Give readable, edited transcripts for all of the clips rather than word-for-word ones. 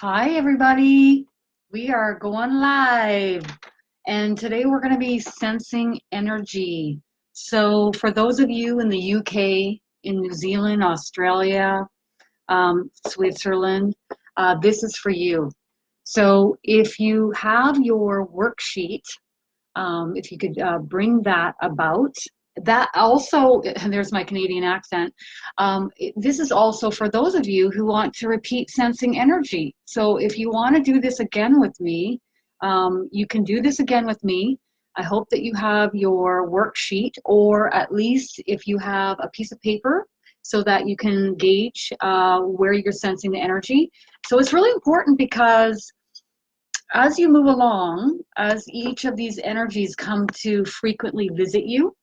Hi, everybody. We are going live, and today we're going to be sensing energy. So, for those of you in the UK, in New Zealand, Australia, Switzerland, this is for you. So, if you have your worksheet, if you could bring that about. That also, and there's my Canadian accent, this is also for those of you who want to repeat sensing energy. So if you want to do this again with me, you can do this again with me. I hope that you have your worksheet, or at least if you have a piece of paper so that you can gauge where you're sensing the energy. So it's really important because as you move along, as each of these energies come to frequently visit you,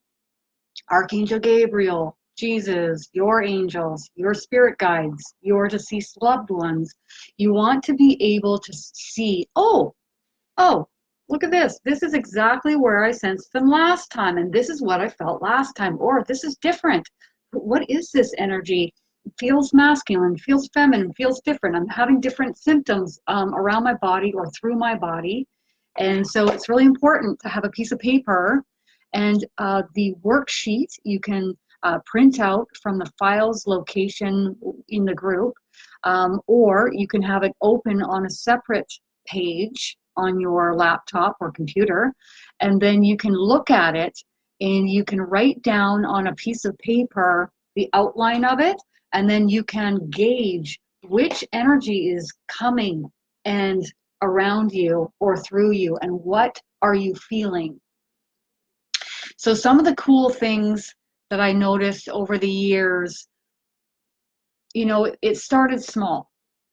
Archangel Gabriel, Jesus, your angels, your spirit guides, your deceased loved ones, you want to be able to see, oh, look at this. This is exactly where I sensed them last time, and this is what I felt last time, or this is different. What is this energy? It feels masculine, feels feminine, feels different. I'm having different symptoms around my body or through my body. And so it's really important to have a piece of paper and the worksheet you can print out from the files location in the group, or you can have it open on a separate page on your laptop or computer, and then you can look at it and you can write down on a piece of paper the outline of it, and then you can gauge which energy is coming and around you or through you, and what are you feeling. So some of the cool things that I noticed over the years, it started small.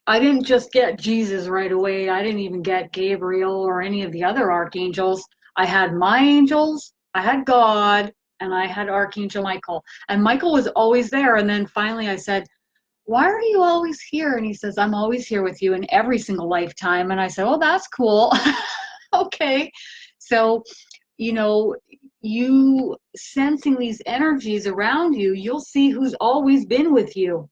I didn't just get Jesus right away. I didn't even get Gabriel or any of the other archangels. I had my angels, I had God, and I had Archangel Michael. And Michael was always there. And then finally I said, why are you always here? And he says, I'm always here with you in every single lifetime. And I said, oh, that's cool. Okay. So, you sensing these energies around you, you'll see who's always been with you.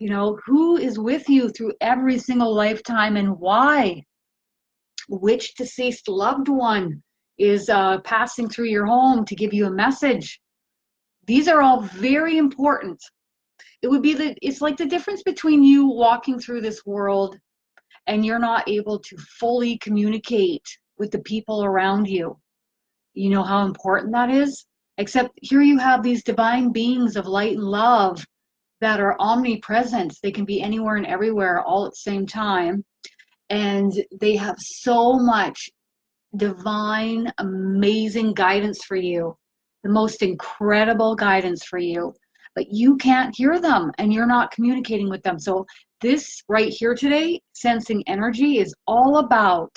Who is with you through every single lifetime and why? Which deceased loved one is passing through your home to give you a message? These are all very important. It's like the difference between you walking through this world and you're not able to fully communicate with the people around you. You know how important that is? Except here you have these divine beings of light and love that are omnipresent. They can be anywhere and everywhere all at the same time. And they have so much divine, amazing guidance for you, the most incredible guidance for you. But you can't hear them and you're not communicating with them. So this right here today, sensing energy, is all about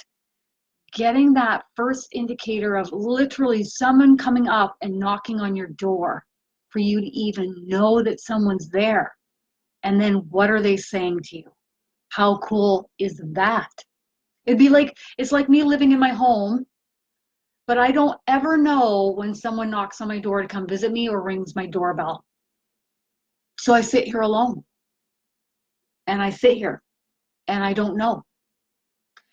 getting that first indicator of literally someone coming up and knocking on your door for you to even know that someone's there. And then what are they saying to you? How cool is that? It's like me living in my home, but I don't ever know when someone knocks on my door to come visit me or rings my doorbell. So I sit here alone. And I sit here and I don't know.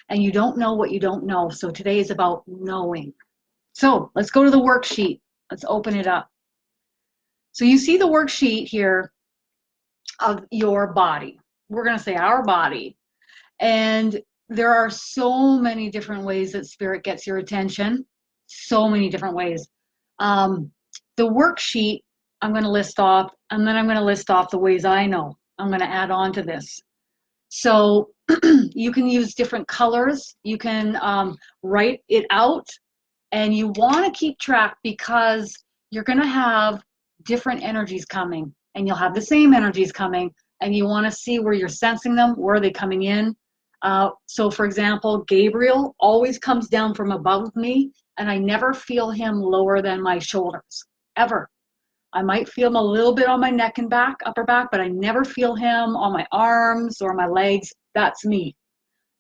And you don't know what you don't know. So today is about knowing. So let's go to the worksheet. Let's open it up. So you see the worksheet here of your body. We're going to say our body. And there are so many different ways that spirit gets your attention. So many different ways. The worksheet I'm going to list off, and then I'm going to list off the ways I know. I'm going to add on to this. So you can use different colors. You can write it out, and you want to keep track because you're going to have different energies coming, and you'll have the same energies coming, and you want to see where you're sensing them, where are they coming in. So for example, Gabriel always comes down from above me, and I never feel him lower than my shoulders, ever. I might feel him a little bit on my neck and back, upper back, but I never feel him on my arms or my legs. That's me.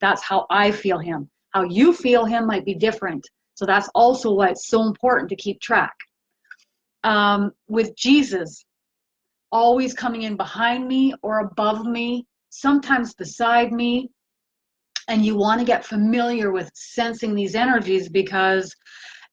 That's how I feel him. How you feel him might be different. So that's also why it's so important to keep track. With Jesus, always coming in behind me or above me, sometimes beside me. And you want to get familiar with sensing these energies, because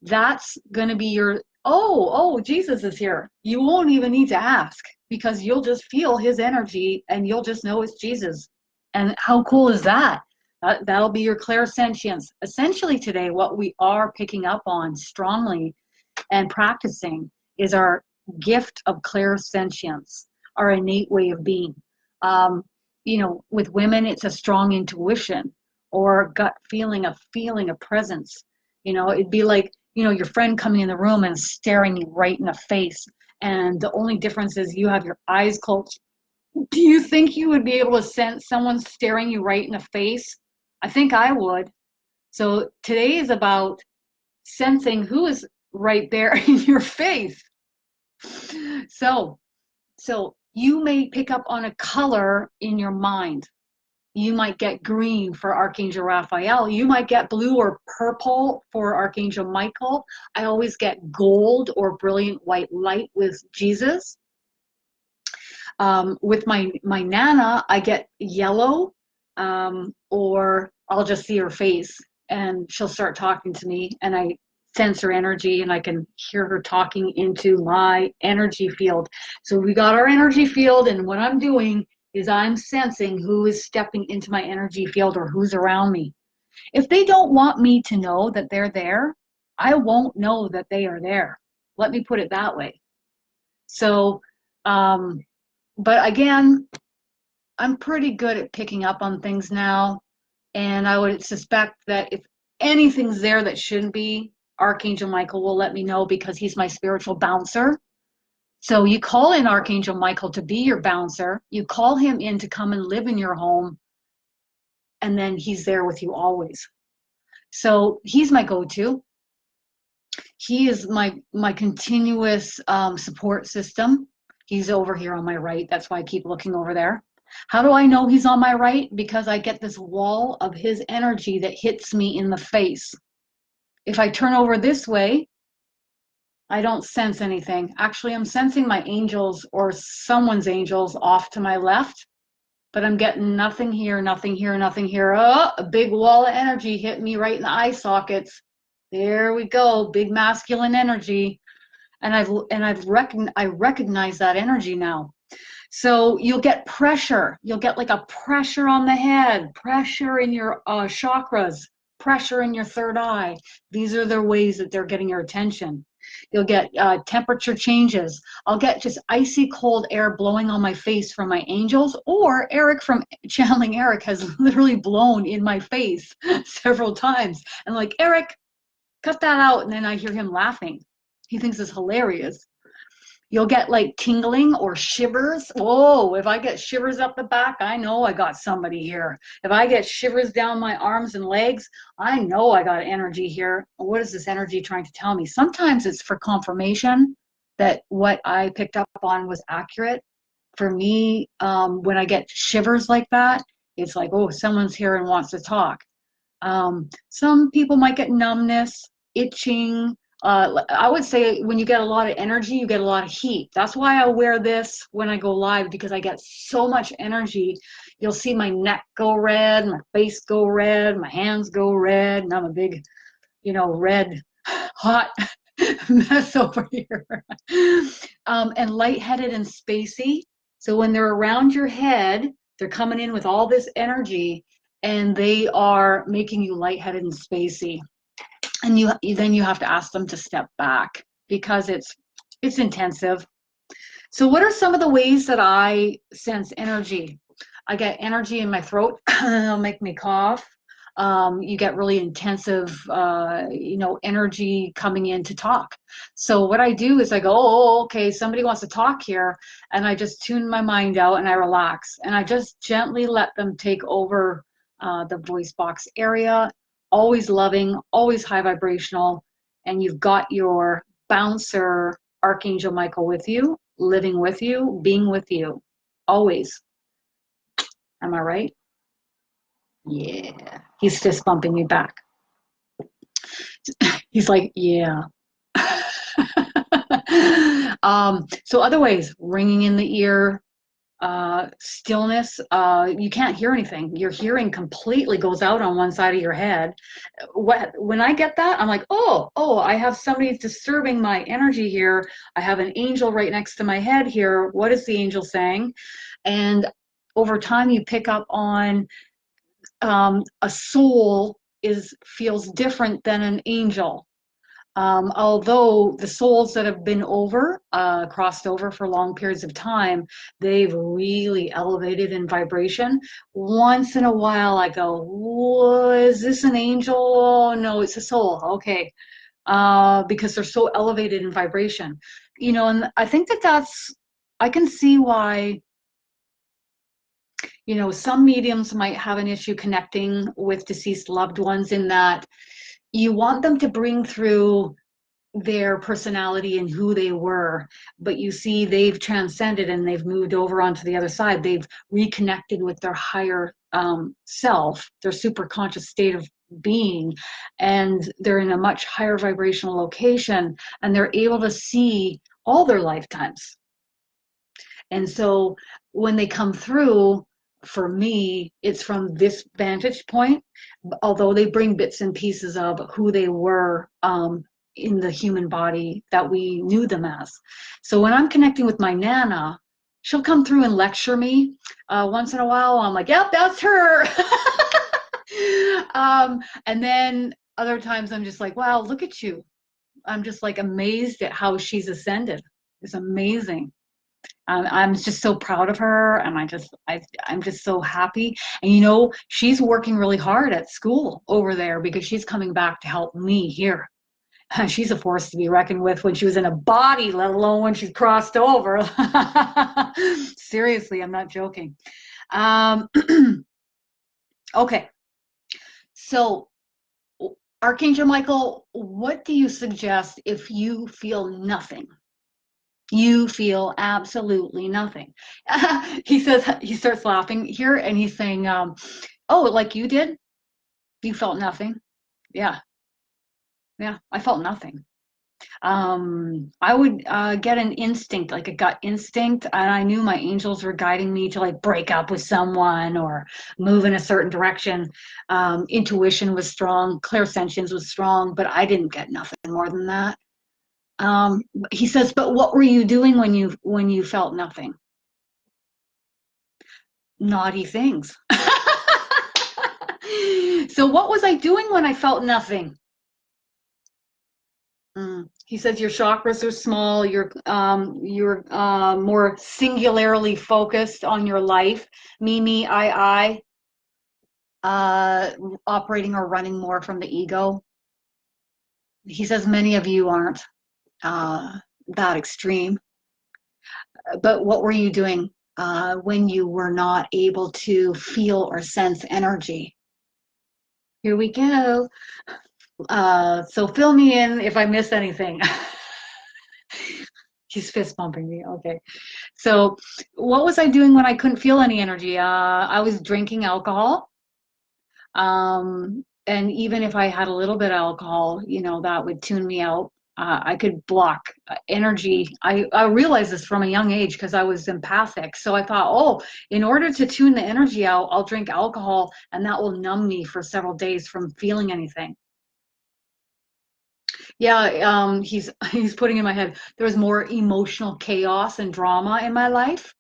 that's going to be your, oh, Jesus is here. You won't even need to ask, because you'll just feel his energy and you'll just know it's Jesus. And how cool is that? That'll be your clairsentience. Essentially today, what we are picking up on strongly and practicing is our gift of clairsentience, our innate way of being. With women, it's a strong intuition or gut feeling, a presence. It'd be like, your friend coming in the room and staring you right in the face. And the only difference is you have your eyes closed. Do you think you would be able to sense someone staring you right in the face? I think I would. So today is about sensing who is right there in your face. So you may pick up on a color in your mind. You might get green for Archangel Raphael. You might get blue or purple for Archangel Michael. I always get gold or brilliant white light with Jesus. With my Nana, I get yellow, or I'll just see her face and she'll start talking to me, and I sense her energy and I can hear her talking into my energy field. So we got our energy field, and what I'm doing is I'm sensing who is stepping into my energy field or who's around me. If they don't want me to know that they're there, I won't know that they are there. Let me put it that way. So, but again, I'm pretty good at picking up on things now, and I would suspect that if anything's there that shouldn't be, Archangel Michael will let me know, because he's my spiritual bouncer. So you call in Archangel Michael to be your bouncer. You call him in to come and live in your home, and then he's there with you always. So he's my go-to. He is my continuous support system. He's over here on my right. That's why I keep looking over there. How do I know he's on my right? Because I get this wall of his energy that hits me in the face. If I turn over this way, I don't sense anything. Actually, I'm sensing my angels or someone's angels off to my left, but I'm getting nothing here, nothing here, nothing here. Oh, a big wall of energy hit me right in the eye sockets. There we go, big masculine energy. And I recognize that energy now. So you'll get pressure. You'll get like a pressure on the head, pressure in your chakras, pressure in your third eye. These are the ways that they're getting your attention. You'll get temperature changes. I'll get just icy cold air blowing on my face from my angels, or Eric from Channeling Eric has literally blown in my face several times. And like, Eric, cut that out. And then I hear him laughing. He thinks it's hilarious. You'll get like tingling or shivers. Oh, if I get shivers up the back, I know I got somebody here. If I get shivers down my arms and legs, I know I got energy here. What is this energy trying to tell me? Sometimes it's for confirmation that what I picked up on was accurate. For me, when I get shivers like that, it's like, oh, someone's here and wants to talk. Some people might get numbness, itching. I would say when you get a lot of energy, you get a lot of heat. That's why I wear this when I go live, because I get so much energy. You'll see my neck go red, my face go red, my hands go red, and I'm a big, red, hot mess over here. And lightheaded and spacey. So when they're around your head, they're coming in with all this energy, and they are making you lightheaded and spacey. And then you have to ask them to step back, because it's intensive. So what are some of the ways that I sense energy? I get energy in my throat. It'll make me cough. You get really intensive, energy coming in to talk. So what I do is I go, oh, okay, somebody wants to talk here. And I just tune my mind out and I relax. And I just gently let them take over the voice box area. Always loving, always high vibrational, and you've got your bouncer, Archangel Michael, with you, living with you, being with you, always. Am I right? Yeah. He's fist bumping me back. He's like, yeah. So other ways, ringing in the ear, stillness. You can't hear anything. Your hearing completely goes out on one side of your head. When I get that, I'm like, oh, I have somebody disturbing my energy here. I have an angel right next to my head here. What is the angel saying? And over time, you pick up on a soul feels different than an angel. Although the souls that have been crossed over for long periods of time, they've really elevated in vibration. Once in a while, I go, is this an angel? Oh, no, it's a soul. Okay. Because they're so elevated in vibration. And I think I can see why, some mediums might have an issue connecting with deceased loved ones, in that you want them to bring through their personality and who they were, but you see they've transcended and they've moved over onto the other side. They've reconnected with their higher self, their super conscious state of being, and they're in a much higher vibrational location, and they're able to see all their lifetimes. And so when they come through, for me, it's from this vantage point, although they bring bits and pieces of who they were in the human body that we knew them as. So when I'm connecting with my Nana, she'll come through and lecture me. Once in a while, I'm like, yep, that's her. And then other times I'm just like, wow, look at you. I'm just like amazed at how she's ascended. It's amazing. I'm just so proud of her, and I'm just so happy. And she's working really hard at school over there because she's coming back to help me here. She's a force to be reckoned with when she was in a body, let alone when she's crossed over. Seriously, I'm not joking. Okay, so Archangel Michael, what do you suggest if you feel nothing? You feel absolutely nothing. He starts laughing here, and he's saying, oh, like you did? You felt nothing? Yeah, I felt nothing. I would get an instinct, like a gut instinct, and I knew my angels were guiding me to like break up with someone or move in a certain direction. Intuition was strong, clairsentience was strong, but I didn't get nothing more than that. He says, but what were you doing when you felt nothing? Naughty things. So what was I doing when I felt nothing? He says your chakras are small. You're more singularly focused on your life. Me, I. Operating or running more from the ego. He says many of you aren't that extreme. But what were you doing when you were not able to feel or sense energy? Here we go. So fill me in if I miss anything. He's fist bumping me. Okay. So what was I doing when I couldn't feel any energy? I was drinking alcohol. And even if I had a little bit of alcohol, that would tune me out. I could block energy. I realized this from a young age because I was empathic. So I thought, oh, in order to tune the energy out, I'll drink alcohol, and that will numb me for several days from feeling anything. Yeah, he's putting in my head, there was more emotional chaos and drama in my life.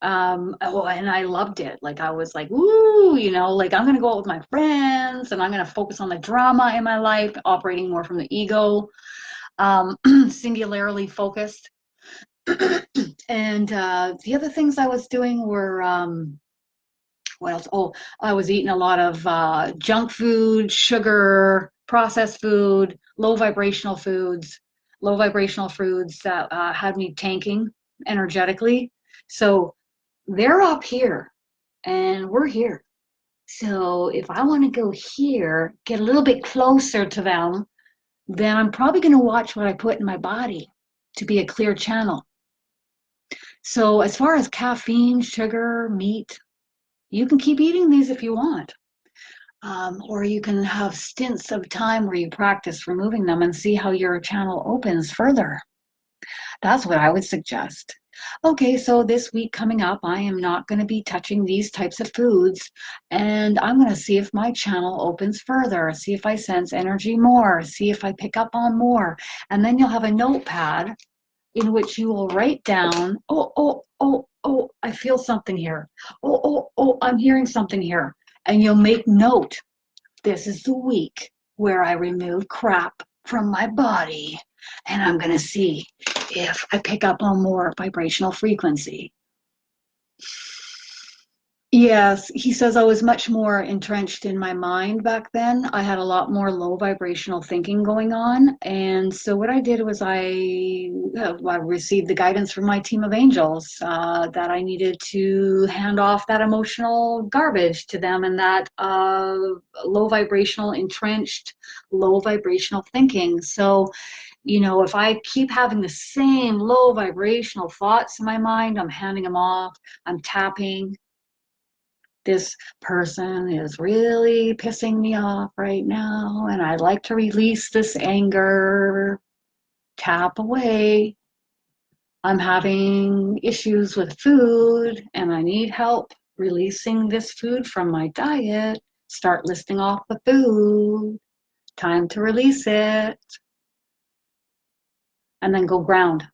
And I loved it. Like I was like, woo, like I'm gonna go out with my friends and I'm gonna focus on the drama in my life, operating more from the ego, singularly focused. And the other things I was doing were what else? Oh, I was eating a lot of junk food, sugar, processed food, low vibrational foods that had me tanking energetically. So they're up here and we're here. So if I want to go here, get a little bit closer to them, then I'm probably going to watch what I put in my body to be a clear channel. So as far as caffeine, sugar, meat, you can keep eating these if you want. Or you can have stints of time where you practice removing them and see how your channel opens further. That's what I would suggest. okay, so this week coming up, I am not going to be touching these types of foods. And I'm going to see if my channel opens further, see if I sense energy more, see if I pick up on more. And then you'll have a notepad in which you will write down, oh, I feel something here. Oh, I'm hearing something here. And you'll make note. This is the week where I remove crap from my body. And I'm going to see if I pick up on more vibrational frequency. Yes, he says I was much more entrenched in my mind back then. I had a lot more low vibrational thinking going on. And so what I did was I received the guidance from my team of angels that I needed to hand off that emotional garbage to them and that low vibrational, entrenched, low vibrational thinking. So, you know, if I keep having the same low vibrational thoughts in my mind, I'm handing them off, I'm tapping. This person is really pissing me off right now, and I'd like to release this anger. Tap away. I'm having issues with food, and I need help releasing this food from my diet. Start listing off the food. Time to release it. And then go ground.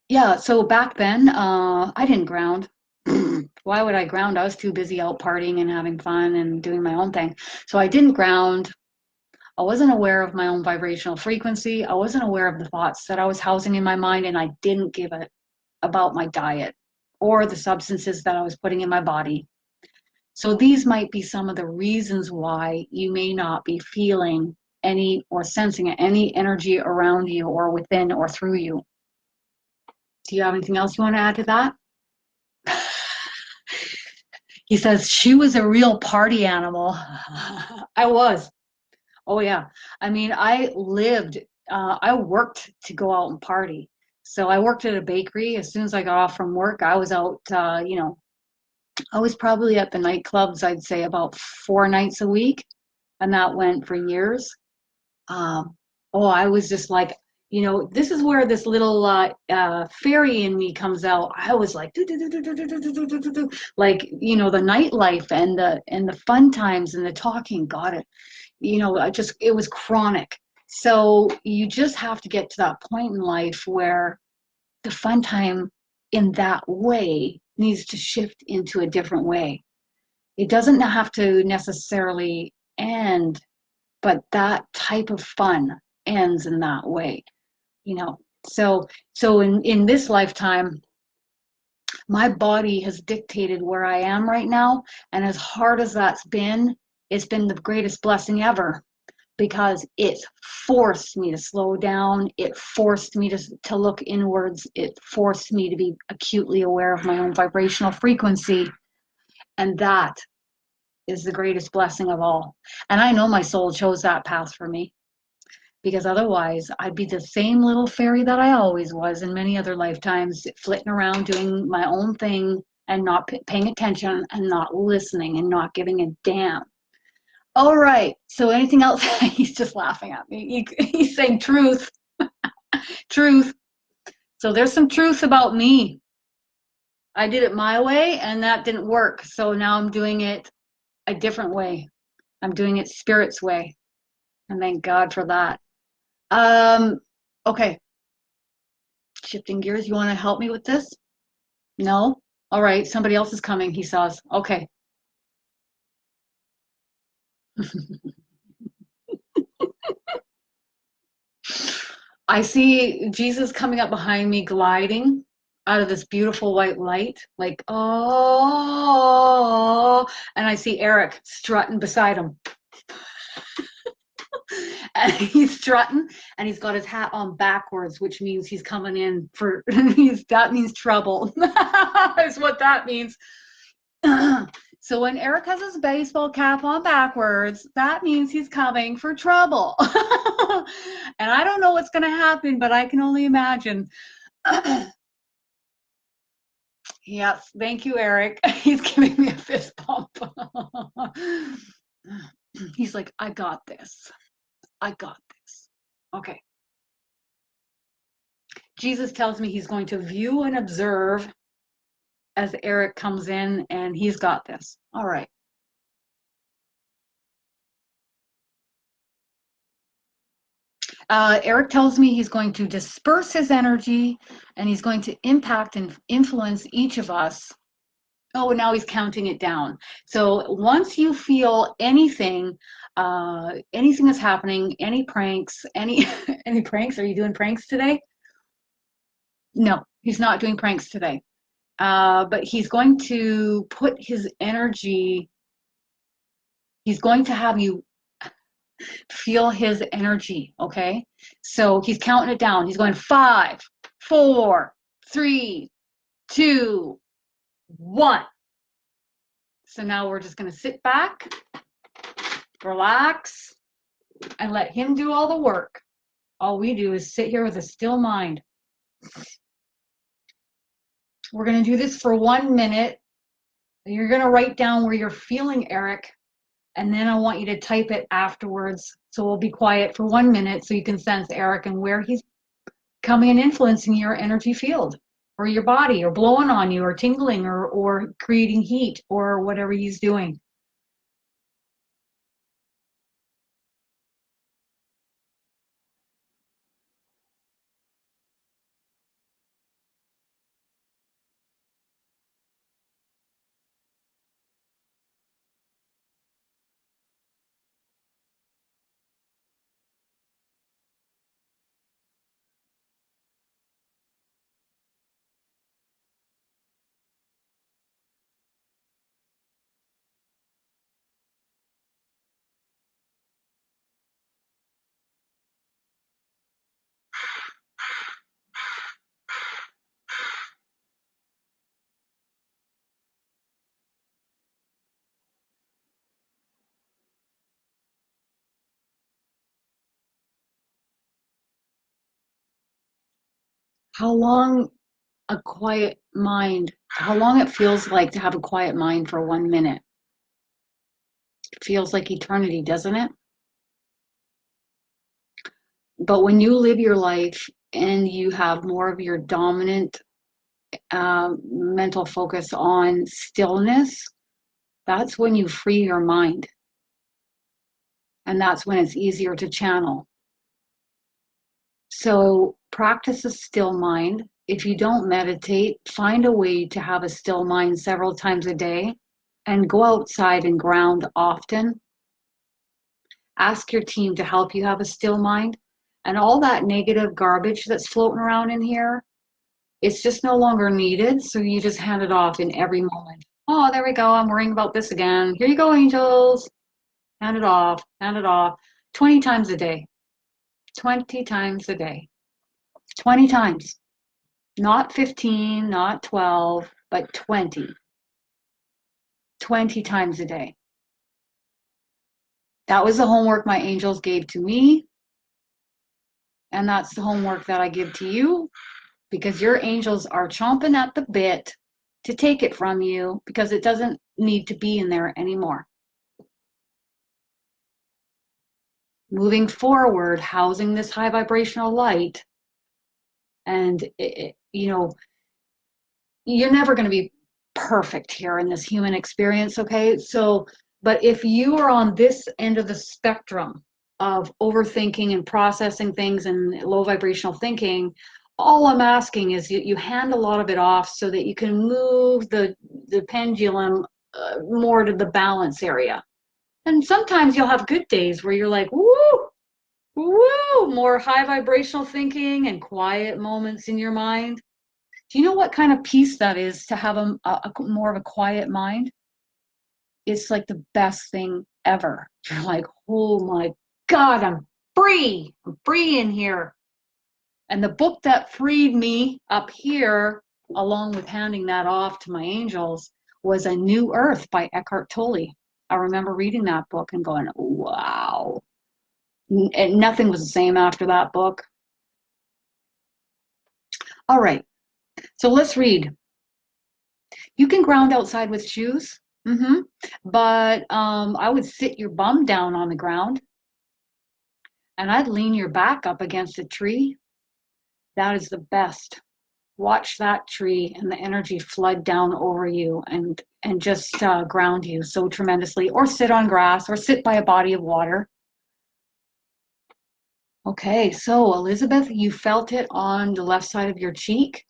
Yeah, so back then, I didn't ground. Why would I ground? I was too busy out partying and having fun and doing my own thing. So I didn't ground. I wasn't aware of my own vibrational frequency. I wasn't aware of the thoughts that I was housing in my mind, and I didn't give it about my diet or the substances that I was putting in my body. So these might be some of the reasons why you may not be feeling any or sensing any energy around you or within or through you. Do you have anything else you want to add to that? He says, she was a real party animal. I was. Oh, yeah. I mean, I worked to go out and party. So I worked at a bakery. As soon as I got off from work, I was out, I was probably at the nightclubs, I'd say about 4 nights a week. And that went for years. I was just like, this is where this little fairy in me comes out. I was like, like, the nightlife and the fun times and the talking. Got it. It was chronic. So you just have to get to that point in life where the fun time in that way needs to shift into a different way. It doesn't have to necessarily end, but that type of fun ends in that way, so in this lifetime, my body has dictated where I am right now, and as hard as that's been, it's been the greatest blessing ever, because it forced me to slow down. It forced me to look inwards. It forced me to be acutely aware of my own vibrational frequency, and that is the greatest blessing of all. And I know my soul chose that path for me, because otherwise I'd be the same little fairy that I always was in many other lifetimes, flitting around doing my own thing and not paying attention and not listening and not giving a damn. All right, so anything else? He's just laughing at me. He's saying truth. Truth. So there's some truth about me. I did it my way and that didn't work, so now I'm doing it a different way. I'm doing it Spirit's way, and thank God for that. Okay. Shifting gears, you want to help me with this? No? All right, somebody else is coming, he says. Okay. I see Jesus coming up behind me, gliding out of this beautiful white light, like, oh, and I see Eric strutting beside him. And he's strutting, and he's got his hat on backwards, which means he's coming in for, that means trouble. That's what that means. So when Eric has his baseball cap on backwards, that means he's coming for trouble. And I don't know what's going to happen, but I can only imagine. Yes, thank you, Eric. He's giving me a fist bump. He's like, I got this. I got this. Okay. Jesus tells me he's going to view and observe as Eric comes in, and he's got this. All right. Eric tells me he's going to disperse his energy and he's going to impact and influence each of us. Oh, now he's counting it down. So once you feel anything, anything is happening, any pranks, any any pranks? Are you doing pranks today? No, he's not doing pranks today. But he's going to put his energy, he's going to have you feel his energy, okay? So he's counting it down. He's going 5, 4, 3, 2, 1. So now we're just going to sit back, relax, and let him do all the work. All we do is sit here with a still mind. We're going to do this for 1 minute. You're going to write down where you're feeling Eric, and then I want you to type it afterwards. So we'll be quiet for 1 minute so you can sense Eric and where he's coming and influencing your energy field or your body or blowing on you or tingling or creating heat or whatever he's doing. How long a quiet mind, how long it feels like to have a quiet mind for 1 minute. It feels like eternity, doesn't it? But when you live your life and you have more of your dominant mental focus on stillness, that's when you free your mind. And that's when it's easier to channel. So practice a still mind. If you don't meditate, find a way to have a still mind several times a day and go outside and ground often. Ask your team to help you have a still mind. And all that negative garbage that's floating around in here, it's just no longer needed. So you just hand it off in every moment. Oh, there we go. I'm worrying about this again. Here you go, angels. Hand it off. Hand it off. 20 times a day. 20 times a day. 20 times. Not 15, not 12, but 20. 20 times a day. That was the homework my angels gave to me. And that's the homework that I give to you, because your angels are chomping at the bit to take it from you because it doesn't need to be in there anymore. Moving forward, housing this high vibrational light, and you know, you're never going to be perfect here in this human experience, okay? So, but if you are on this end of the spectrum of overthinking and processing things and low vibrational thinking, all I'm asking is you hand a lot of it off so that you can move the pendulum more to the balance area. And sometimes you'll have good days where you're like, woo, woo, more high vibrational thinking and quiet moments in your mind. Do you know what kind of peace that is to have a more of a quiet mind? It's like the best thing ever. You're like, oh my God, I'm free. I'm free in here. And the book that freed me up here, along with handing that off to my angels, was A New Earth by Eckhart Tolle. I remember reading that book and going, wow. And nothing was the same after that book. All right. So let's read. You can ground outside with shoes, but I would sit your bum down on the ground and I'd lean your back up against a tree That is the best. Watch that tree and the energy flood down over you and just ground you so tremendously. Or sit on grass or sit by a body of water. Okay, so Elizabeth, you felt it on the left side of your cheek.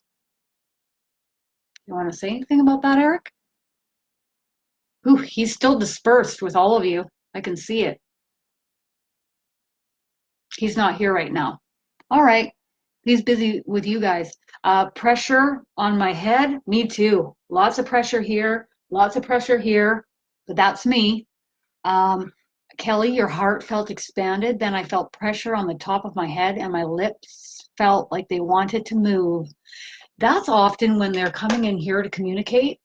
You want to say anything about that, Eric? Ooh, he's still dispersed with all of you. I can see it. He's not here right now. All right. He's busy with you guys. Pressure on my head. Me too. Lots of pressure here. Lots of pressure here. But that's me. Kelly, your heart felt expanded. Then I felt pressure on the top of my head and my lips felt like they wanted to move. That's often when they're coming in here to communicate.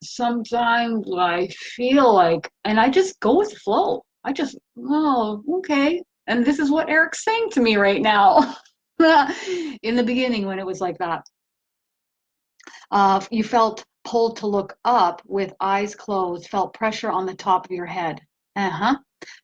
Sometimes I feel like, and I just go with the flow. I just, oh, okay. And this is what Eric's saying to me right now. In the beginning, when it was like that, you felt pulled to look up with eyes closed, felt pressure on the top of your head.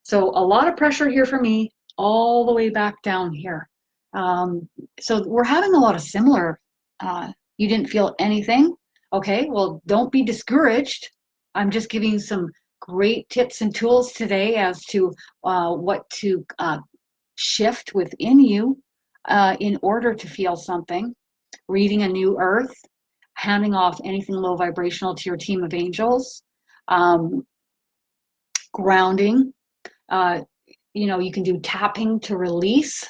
So a lot of pressure here for me, all the way back down here. So we're having a lot of similar. You didn't feel anything. Okay, well, don't be discouraged. I'm just giving some great tips and tools today as to what to shift within you in order to feel something. Reading a new earth, handing off anything low vibrational to your team of angels, grounding. You can do tapping to release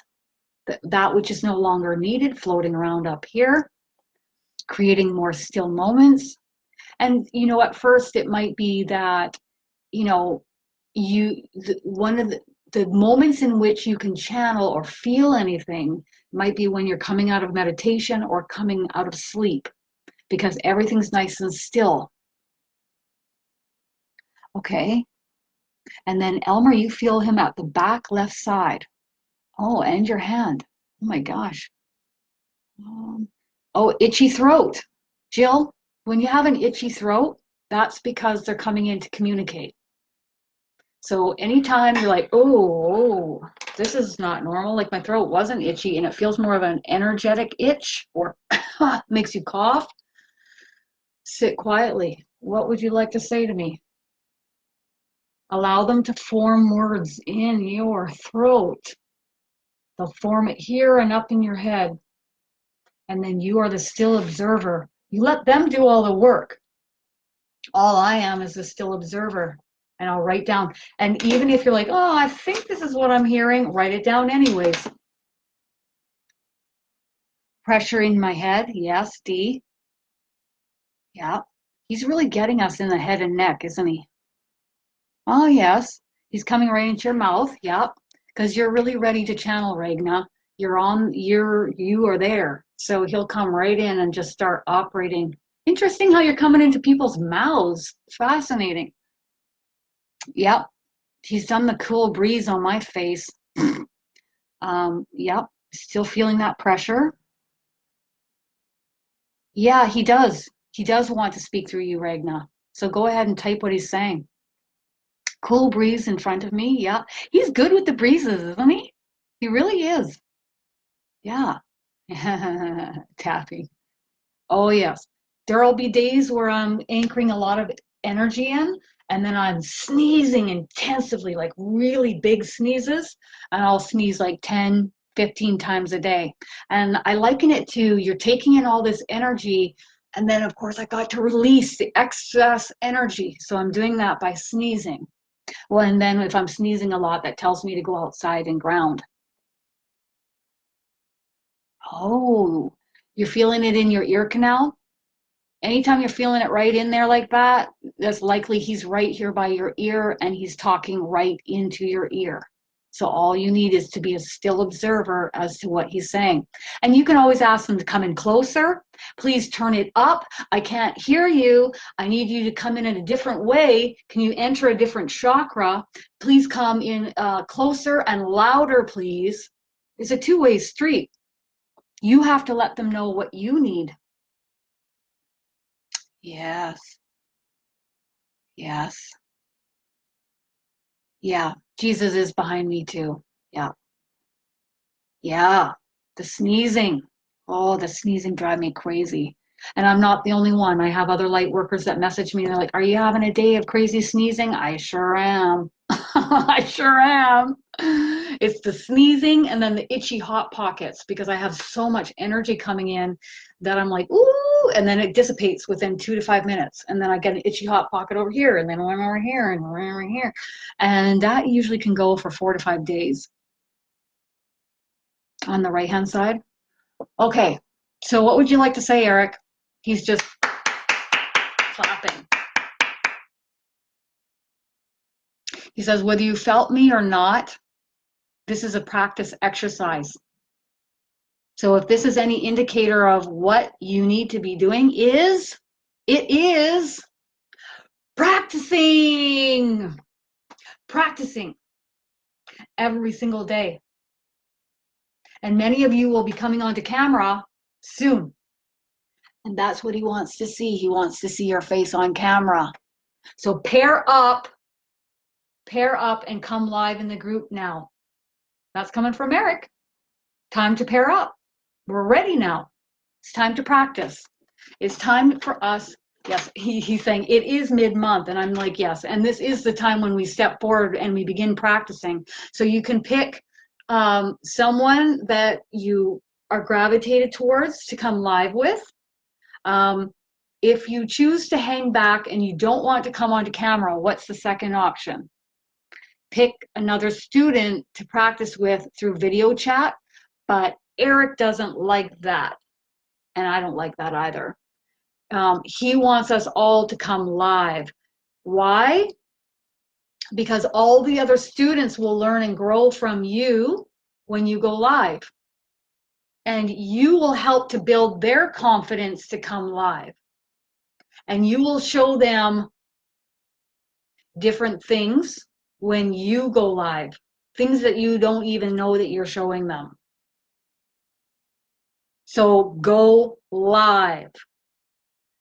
that which is no longer needed, floating around up here, creating more still moments. And at first it might be that one of the moments in which you can channel or feel anything might be when you're coming out of meditation or coming out of sleep, because everything's nice and still. Okay. And then Elmer, you feel him at the back left side. Oh, and your hand. Oh my gosh. Itchy throat. Jill, when you have an itchy throat, that's because they're coming in to communicate. So anytime you're like, oh, this is not normal, like my throat wasn't itchy and it feels more of an energetic itch or makes you cough, sit quietly. What would you like to say to me? Allow them to form words in your throat. They'll form it here and up in your head. And then you are the still observer. You let them do all the work. All I am is a still observer. And I'll write down. And even if you're like, oh, I think this is what I'm hearing, write it down anyways. Pressure in my head. Yes, D. Yeah. He's really getting us in the head and neck, isn't he? Oh, yes. He's coming right into your mouth. Yep. Because you're really ready to channel, Regna. You are there. So he'll come right in and just start operating. Interesting how you're coming into people's mouths. Fascinating. Yep. He's done the cool breeze on my face. Yep. Still feeling that pressure. Yeah, he does. He does want to speak through you, Ragna. So go ahead and type what he's saying. Cool breeze in front of me. Yeah. He's good with the breezes, isn't he? He really is. Yeah. Tapping. Oh, yes. There'll be days where I'm anchoring a lot of energy in, and then I'm sneezing intensively, like really big sneezes, and I'll sneeze like 10, 15 times a day. And I liken it to you're taking in all this energy, and then, of course, I got to release the excess energy. So I'm doing that by sneezing. Well, and then if I'm sneezing a lot, that tells me to go outside and ground. Oh, you're feeling it in your ear canal? Anytime you're feeling it right in there like that, that's likely he's right here by your ear and he's talking right into your ear. So all you need is to be a still observer as to what he's saying. And you can always ask him to come in closer. Please turn it up. I can't hear you. I need you to come in a different way. Can you enter a different chakra? Please come in closer and louder, please. It's a two-way street. You have to let them know what you need. Yes. Yes. Yeah. Jesus is behind me too. Yeah. Yeah. The sneezing. Oh, the sneezing drive me crazy. And I'm not the only one. I have other light workers that message me and they're like, are you having a day of crazy sneezing? I sure am. I sure am. It's the sneezing and then the itchy hot pockets because I have so much energy coming in that I'm like, ooh, and then it dissipates within 2 to 5 minutes. And then I get an itchy hot pocket over here and then one over here and one over here. And that usually can go for 4 to 5 days on the right-hand side. Okay, so what would you like to say, Eric? He's just clapping. He says, whether you felt me or not, this is a practice exercise. So if this is any indicator of what you need to be doing it is practicing. Practicing every single day. And many of you will be coming onto camera soon. And that's what he wants to see. He wants to see your face on camera. So pair up and come live in the group now. That's coming from Eric. Time to pair up. We're ready now. It's time to practice. It's time for us. Yes, he's saying it is mid-month. And I'm like, yes. And this is the time when we step forward and we begin practicing. So you can pick someone that you are gravitated towards to come live with. If you choose to hang back and you don't want to come onto camera, what's the second option? Pick another student to practice with through video chat, but Eric doesn't like that, and I don't like that either. He wants us all to come live. Why? Because all the other students will learn and grow from you when you go live, and you will help to build their confidence to come live, and you will show them different things when you go live, things that you don't even know that you're showing them. So go live.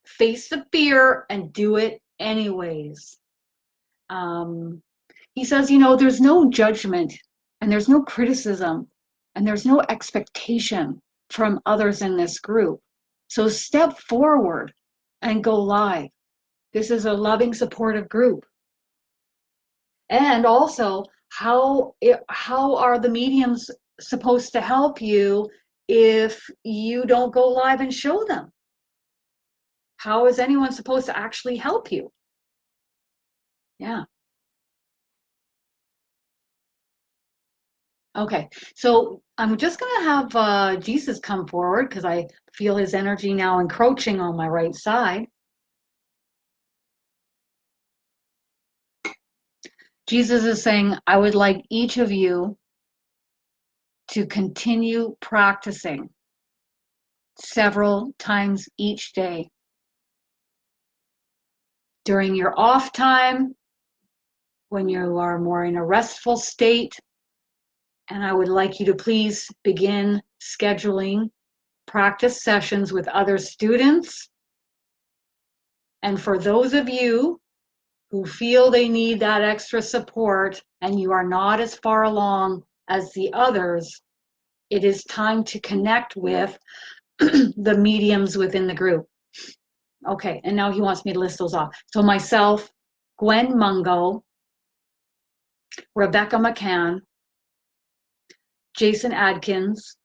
Face the fear and do it anyways. He says, there's no judgment and there's no criticism and there's no expectation from others in this group. So step forward and go live. This is a loving, supportive group. And also, how are the mediums supposed to help you if you don't go live and show them? How is anyone supposed to actually help you? Yeah. Okay, so I'm just going to have Jesus come forward because I feel his energy now encroaching on my right side. Jesus is saying, I would like each of you to continue practicing several times each day. During your off time, when you are more in a restful state, and I would like you to please begin scheduling practice sessions with other students. And for those of you who feel they need that extra support and you are not as far along as the others, it is time to connect with the mediums within the group. Okay, and now he wants me to list those off. So myself, Gwen Mungo, Rebecca McCann, Jason Adkins,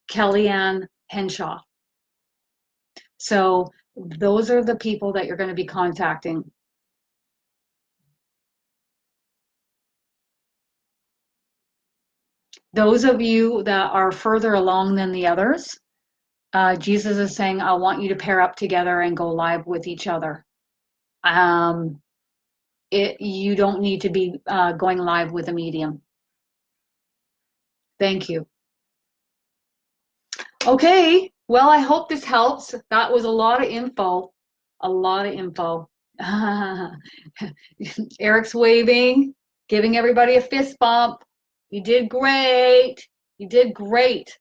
Kellyanne Henshaw. So those are the people that you're going to be contacting. Those of you that are further along than the others, Jesus is saying, I want you to pair up together and go live with each other. You don't need to be going live with a medium. Thank you. Okay, well, I hope this helps. That was a lot of info. A lot of info. Eric's waving, giving everybody a fist bump. You did great. You did great.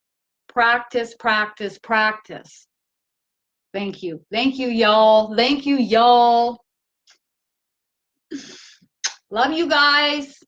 Practice, practice, practice. Thank you. Thank you, y'all. Thank you, y'all. Love you guys.